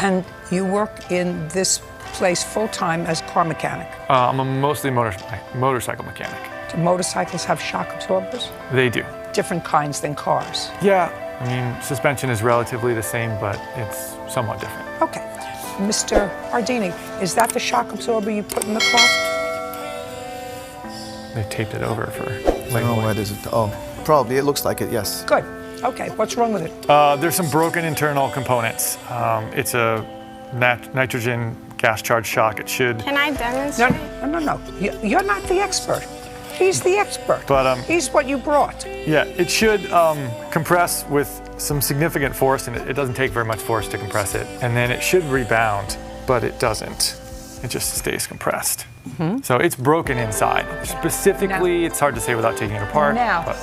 And you work in this place full-time as a car mechanic. I'm a mostly motorcycle mechanic. Do motorcycles have shock absorbers? They do. Different kinds than cars. Yeah, I mean, suspension is relatively the same, but it's somewhat different. Okay. Mr. Ardini, is that the shock absorber you put in the car? They taped it over for No, what is it? Oh, probably. It looks like it, yes. Good. Okay, what's wrong with it? There's some broken internal components. It's a nitrogen gas-charged shock. It should. Can I No, demonstrate? no. You're not the expert. He's the expert. But He's what you brought. yeah, it should compress with some significant force, and it doesn't take very much force to compress it. And then it should rebound, but it doesn't. It just stays compressed. So it's broken inside. Specifically, it's hard to say without taking it apart. Now, but